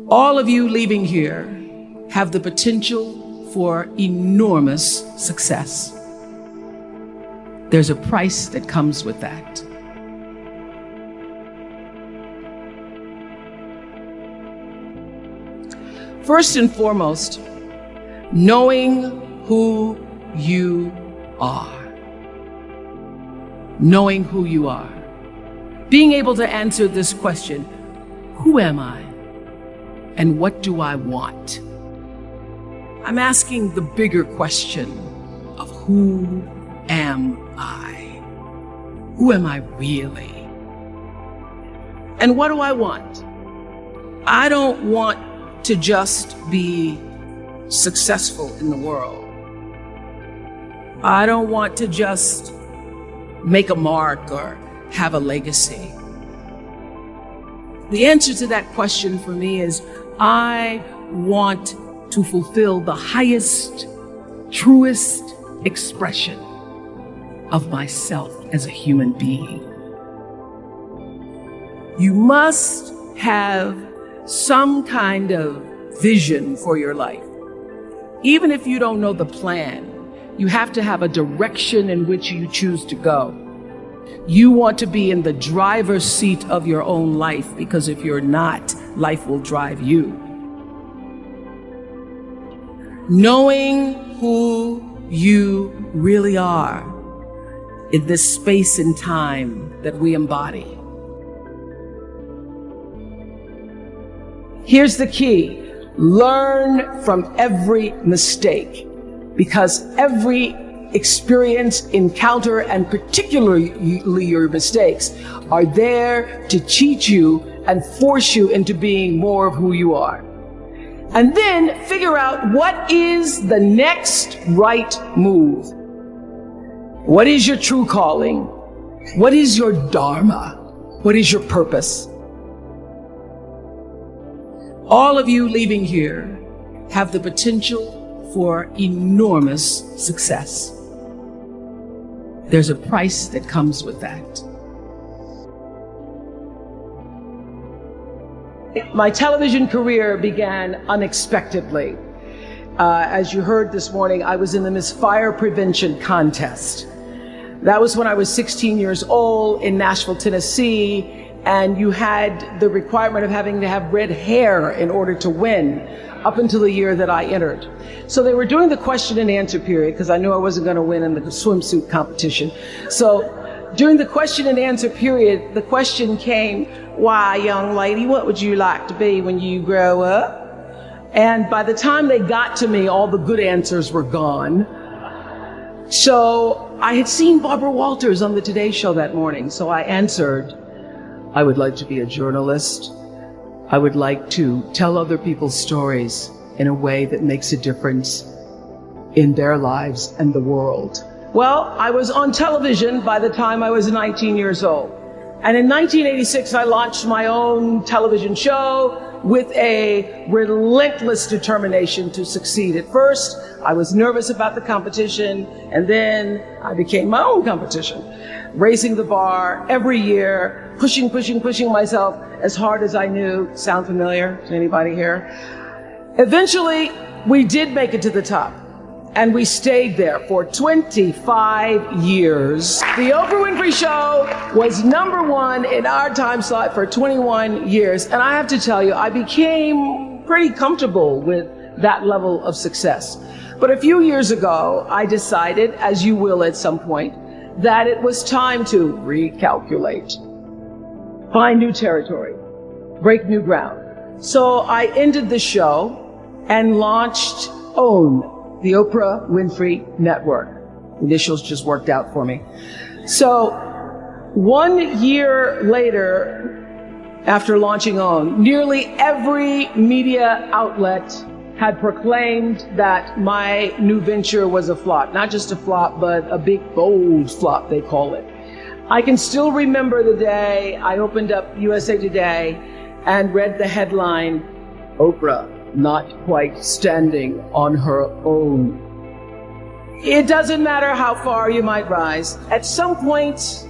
All of you leaving here have the potential for enormous success. There's a price that comes with that. First and foremost, knowing who you are. Knowing who you are. Being able to answer this question, who am I? And what do I want? I'm asking the bigger question of who am I? Who am I really? And what do I want? I don't want to just be successful in the world. I don't want to just make a mark or have a legacy. The answer to that question for me is I want to fulfill the highest, truest expression of myself as a human being. You must have some kind of vision for your life. Even if you don't know the plan, you have to have a direction in which you choose to go. You want to be in the driver's seat of your own life, because if you're not, life will drive you. Knowing who you really are in this space and time that we embody. Here's the key. Learn from every mistake, because every experience, encounter, and particularly your mistakes are there to teach you and force you into being more of who you are. And then figure out what is the next right move. What is your true calling? What is your dharma? What is your purpose? All of you leaving here have the potential for enormous success. There's a price that comes with that. My television career began unexpectedly. As you heard this morning, I was in the Miss Fire Prevention contest. That was when I was 16 years old in Nashville, Tennessee, and you had the requirement of having to have red hair in order to win, up until the year that I entered. So they were doing the question and answer period, because I knew I wasn't going to win in the swimsuit competition. So during the question and answer period, the question came, why, young lady, what would you like to be when you grow up? And by the time they got to me, all the good answers were gone. So I had seen Barbara Walters on the Today Show that morning. So I answered, I would like to be a journalist. I would like to tell other people's stories in a way that makes a difference in their lives and the world. Well, I was on television by the time I was 19 years old. And in 1986, I launched my own television show with a relentless determination to succeed. At first, I was nervous about the competition, and then I became my own competition, raising the bar every year, pushing myself as hard as I knew. Sound familiar to anybody here? Eventually, we did make it to the top, and we stayed there for 25 years. The Oprah Winfrey Show was #1 in our time slot for 21 years, and I have to tell you, I became pretty comfortable with that level of success. But a few years ago, I decided, as you will at some point, that it was time to recalculate, find new territory, break new ground. So I ended the show and launched OWN, the Oprah Winfrey Network. Initials just worked out for me. So 1 year later, after launching OWN, nearly every media outlet had proclaimed that my new venture was a flop. Not just a flop, but a big, bold flop, they call it. I can still remember the day I opened up USA Today and read the headline, Oprah not quite standing on her own. It doesn't matter how far you might rise. At some point,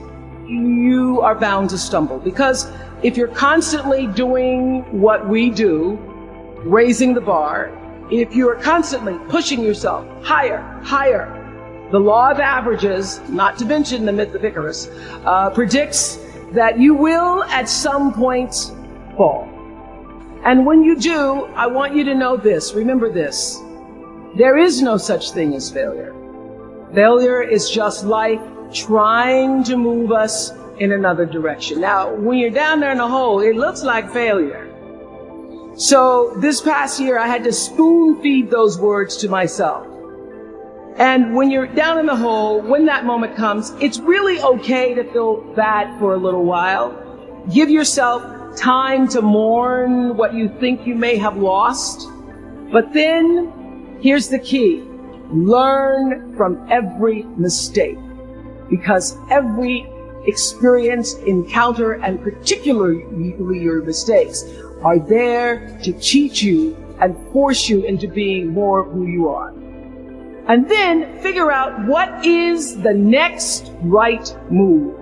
you are bound to stumble. Because if you're constantly doing what we do, raising the bar, if you are constantly pushing yourself higher, higher, the law of averages, not to mention the myth of Icarus, predicts that you will at some point fall. And when you do, I want you to know this, remember this, there is no such thing as failure. Failure is just life trying to move us in another direction. Now, when you're down there in the hole, it looks like failure. So this past year, I had to spoon feed those words to myself. And when you're down in the hole, when that moment comes, it's really okay to feel bad for a little while. Give yourself time to mourn what you think you may have lost. But then, here's the key. Learn from every mistake. Because every experience, encounter, and particularly your mistakes are there to teach you and force you into being more who you are. And then figure out what is the next right move.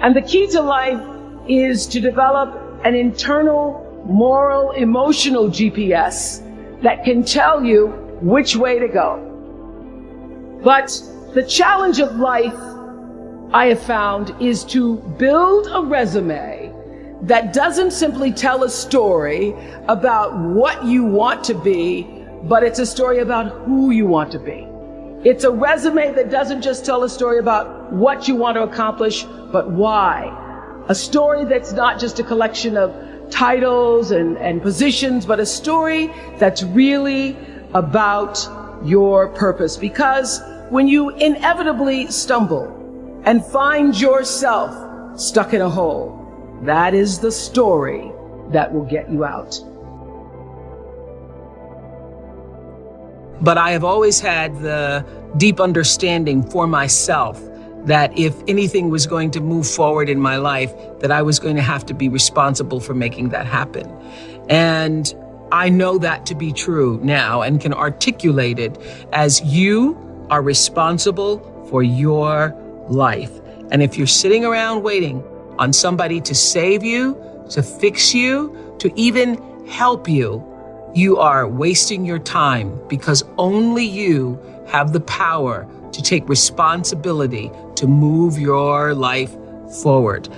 And the key to life is to develop an internal, moral, emotional GPS that can tell you which way to go. But the challenge of life, I have found, is to build a resume that doesn't simply tell a story about what you want to be, but it's a story about who you want to be. It's a resume that doesn't just tell a story about what you want to accomplish, but why. A story that's not just a collection of titles and positions, but a story that's really about your purpose. Because when you inevitably stumble and find yourself stuck in a hole, that is the story that will get you out. But I have always had the deep understanding for myself that if anything was going to move forward in my life, that I was going to have to be responsible for making that happen. And I know that to be true now and can articulate it as you are responsible for your life. And if you're sitting around waiting on somebody to save you, to fix you, to even help you, you are wasting your time, because only you have the power to take responsibility to move your life forward.